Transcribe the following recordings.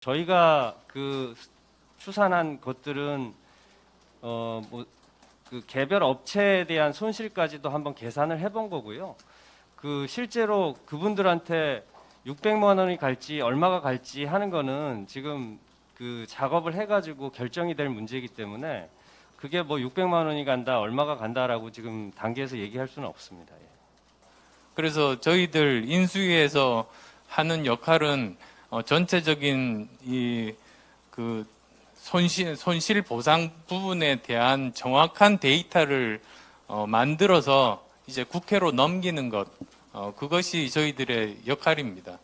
저희가 추산한 것들은 개별 업체에 대한 손실까지도 한번 계산을 해본 거고요. 실제로 그분들한테 600만 원이 갈지 얼마가 갈지 하는 거는 지금 작업을 해가지고 결정이 될 문제이기 때문에 그게 뭐 600만 원이 간다 얼마가 간다라고 지금 단계에서 얘기할 수는 없습니다. 예. 그래서 저희들 인수위에서 하는 역할은 전체적인 손실 보상 부분에 대한 정확한 데이터를 만들어서 이제 국회로 넘기는 것, 그것이 저희들의 역할입니다.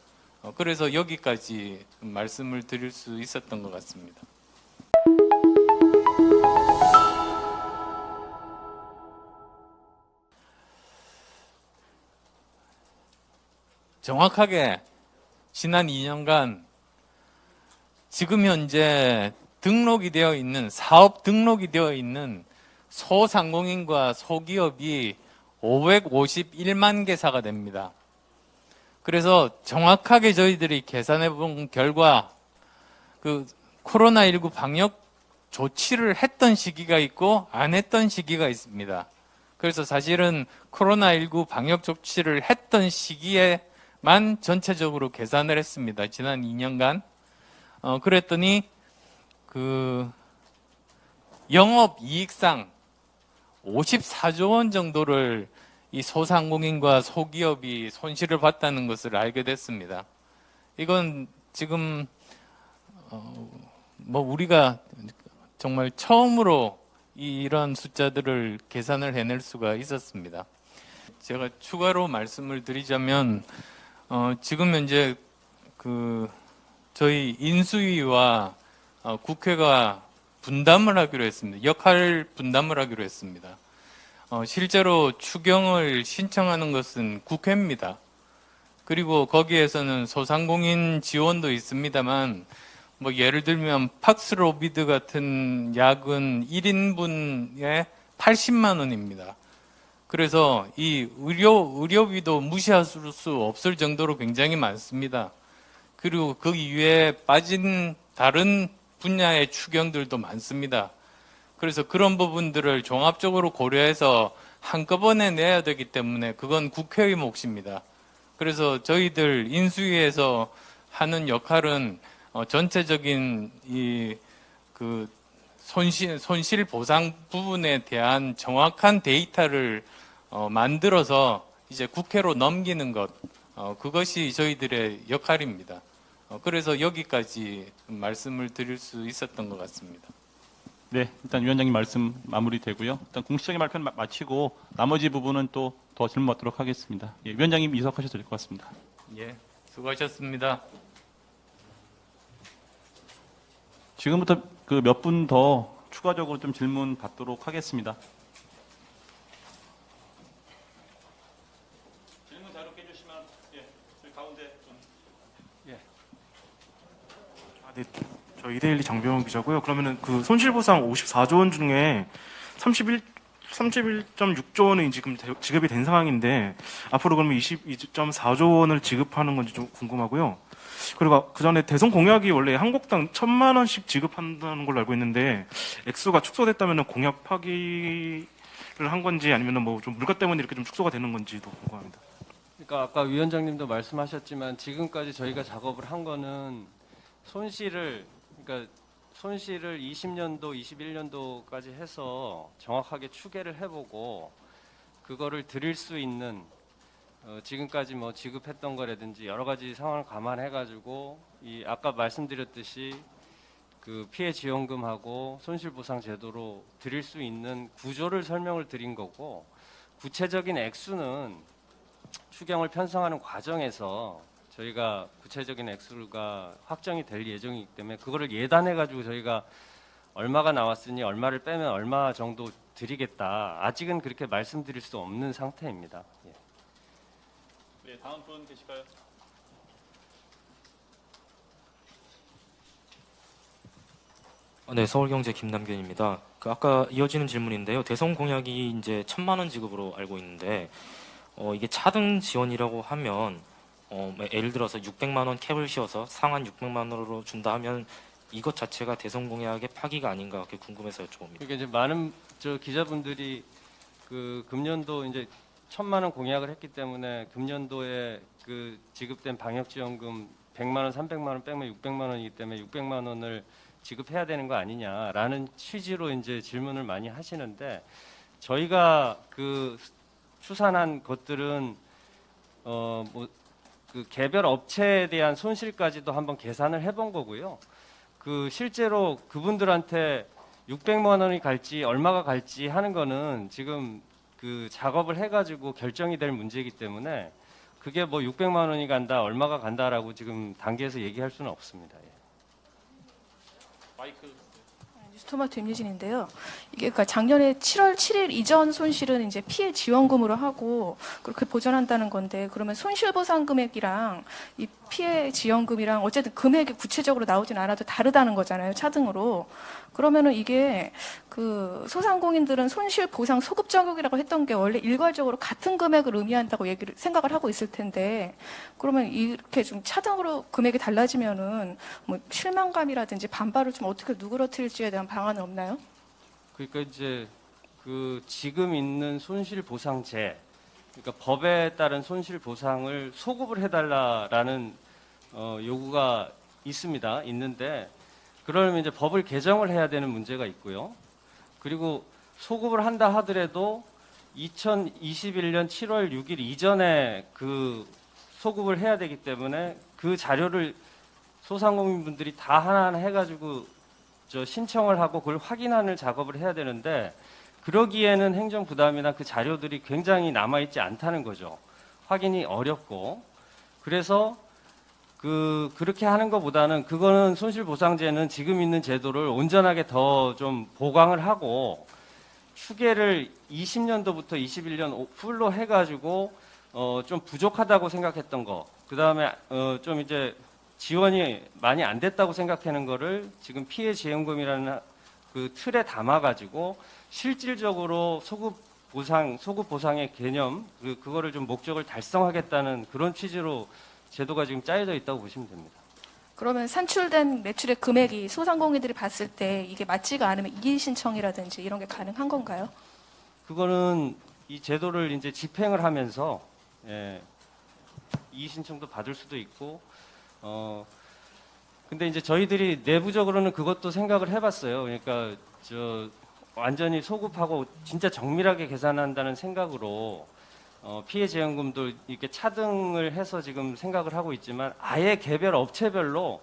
그래서 여기까지 말씀을 드릴 수 있었던 것 같습니다. 정확하게 지난 2년간 지금 현재 등록이 되어 있는 사업 등록이 되어 있는 소상공인과 소기업이 551만 개사가 됩니다. 그래서 정확하게 저희들이 계산해 본 결과 코로나19 방역 조치를 했던 시기가 있고 안 했던 시기가 있습니다. 그래서 사실은 코로나19 방역 조치를 했던 시기에만 전체적으로 계산을 했습니다. 지난 2년간. 그랬더니 영업 이익상 54조 원 정도를 이 소상공인과 소기업이 손실을 봤다는 것을 알게 됐습니다. 이건 지금 우리가 정말 처음으로 이런 숫자들을 계산을 해낼 수가 있었습니다. 제가 추가로 말씀을 드리자면 지금 현재 저희 인수위와 국회가 분담을 하기로 했습니다. 역할 분담을 하기로 했습니다. 실제로 추경을 신청하는 것은 국회입니다. 그리고 거기에서는 소상공인 지원도 있습니다만 예를 들면 팍스로비드 같은 약은 1인분에 80만 원입니다. 그래서 이 의료비도 무시할 수 없을 정도로 굉장히 많습니다. 그리고 그 이외에 빠진 다른 분야의 추경들도 많습니다. 그래서 그런 부분들을 종합적으로 고려해서 한꺼번에 내야 되기 때문에 그건 국회의 몫입니다. 그래서 저희들 인수위에서 하는 역할은 전체적인 손실 보상 부분에 대한 정확한 데이터를 만들어서 이제 국회로 넘기는 것, 그것이 저희들의 역할입니다. 그래서 여기까지 말씀을 드릴 수 있었던 것 같습니다. 네, 일단 위원장님 말씀 마무리되고요. 일단 공식적인 발표는 마치고 나머지 부분은 또 더 질문 받도록 하겠습니다. 예, 위원장님 이석하셔도 될 것 같습니다. 예, 수고하셨습니다. 지금부터 몇 분 더 추가적으로 좀 질문 받도록 하겠습니다. 질문 자유롭게 해주시면 저희 가운데 좀. 예. 네. 저 이데일리 장병원 기자고요. 그러면은 손실보상 54조 원 중에 31.6조 원이 지금 지급이 된 상황인데 앞으로 그러면 22.4조 원을 지급하는 건지 좀 궁금하고요. 그리고 그 전에 대선 공약이 원래 한 곡당 1,000만 원씩 지급한다는 걸로 알고 있는데 액수가 축소됐다면 공약 파기를 한 건지 아니면 좀 물가 때문에 이렇게 좀 축소가 되는 건지도 궁금합니다. 그러니까 아까 위원장님도 말씀하셨지만 지금까지 저희가 작업을 한 거는 손실을 20년도, 21년도까지 해서 정확하게 추계를 해보고 그거를 드릴 수 있는 지금까지 지급했던 거라든지 여러 가지 상황을 감안해가지고 아까 말씀드렸듯이 피해 지원금하고 손실보상 제도로 드릴 수 있는 구조를 설명을 드린 거고 구체적인 액수는 추경을 편성하는 과정에서 저희가 구체적인 액수가 확정이 될 예정이기 때문에 그거를 예단해가지고 저희가 얼마가 나왔으니 얼마를 빼면 얼마 정도 드리겠다. 아직은 그렇게 말씀드릴 수 없는 상태입니다. 예. 네, 다음 분 계실까요? 네, 서울경제 김남균입니다. 아까 이어지는 질문인데요. 대선 공약이 이제 1,000만 원 지급으로 알고 있는데 이게 차등 지원이라고 하면 예를 들어서 600만 원 캡을 씌워서 상한 600만 원으로 준다 하면 이것 자체가 대선 공약의 파기가 아닌가 그렇게 궁금해서 여쭤봅니다. 그러니까 이제 많은 기자분들이 그 금년도 이제 1,000만 원 공약을 했기 때문에 금년도에 그 지급된 방역지원금 100만 원, 300만 원 빼면 600만 원이기 때문에 600만 원을 지급해야 되는 거 아니냐라는 취지로 이제 질문을 많이 하시는데 저희가 그 추산한 것들은 그 개별 업체에 대한 손실까지도 한번 계산을 해본 거고요. 그 실제로 그분들한테 600만 원이 갈지 얼마가 갈지 하는 거는 지금 그 작업을 해가지고 결정이 될 문제이기 때문에 그게 뭐 600만 원이 간다 얼마가 간다라고 지금 단계에서 얘기할 수는 없습니다. 예. 뉴스토마토 임유진인데요. 이게 그러니까 작년에 7월 7일 이전 손실은 이제 피해 지원금으로 하고 그렇게 보전한다는 건데 그러면 손실보상 금액이랑 이 피해 지원금이랑 어쨌든 금액이 구체적으로 나오진 않아도 다르다는 거잖아요. 차등으로. 그러면은 이게 그 소상공인들은 손실보상 소급 적용이라고 했던 게 원래 일괄적으로 같은 금액을 의미한다고 생각을 하고 있을 텐데 그러면 이렇게 좀 차등으로 금액이 달라지면은 뭐 실망감이라든지 반발을 좀 어떻게 누그러뜨릴지에 대한 방안은 없나요? 그러니까 이제 그 지금 있는 손실보상제, 그러니까 법에 따른 손실보상을 소급을 해달라라는 요구가 있는데 그러면 이제 법을 개정을 해야 되는 문제가 있고요. 그리고 소급을 한다 하더라도 2021년 7월 6일 이전에 그 소급을 해야 되기 때문에 그 자료를 소상공인분들이 다 하나하나 해가지고 신청을 하고 그걸 확인하는 작업을 해야 되는데 그러기에는 행정 부담이나 그 자료들이 굉장히 남아있지 않다는 거죠. 확인이 어렵고 그래서 그렇게 하는 것보다는 그거는 손실보상제는 지금 있는 제도를 온전하게 더 좀 보강을 하고 추계를 20년도부터 21년 풀로 해가지고 좀 부족하다고 생각했던 거, 그 다음에 좀 이제 지원이 많이 안 됐다고 생각하는 거를 지금 피해 지원금이라는 그 틀에 담아가지고 실질적으로 소급 보상의 개념 그거를 좀 목적을 달성하겠다는 그런 취지로 제도가 지금 짜여져 있다고 보시면 됩니다. 그러면 산출된 매출의 금액이 소상공인들이 봤을 때 이게 맞지가 않으면 이의 신청이라든지 이런 게 가능한 건가요? 그거는 이 제도를 이제 집행을 하면서 이의 신청도 받을 수도 있고 근데 이제 저희들이 내부적으로는 그것도 생각을 해봤어요. 그러니까 완전히 소급하고 진짜 정밀하게 계산한다는 생각으로 피해 지원금도 이렇게 차등을 해서 지금 생각을 하고 있지만 아예 개별 업체별로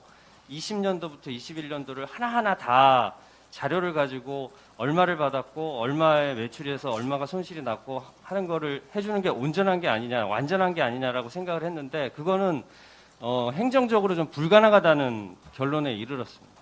20년도부터 21년도를 하나하나 다 자료를 가지고 얼마를 받았고 얼마의 매출에서 얼마가 손실이 났고 하는 거를 해주는 게 온전한 게 아니냐 완전한 게 아니냐라고 생각을 했는데 그거는 행정적으로 좀 불가능하다는 결론에 이르렀습니다.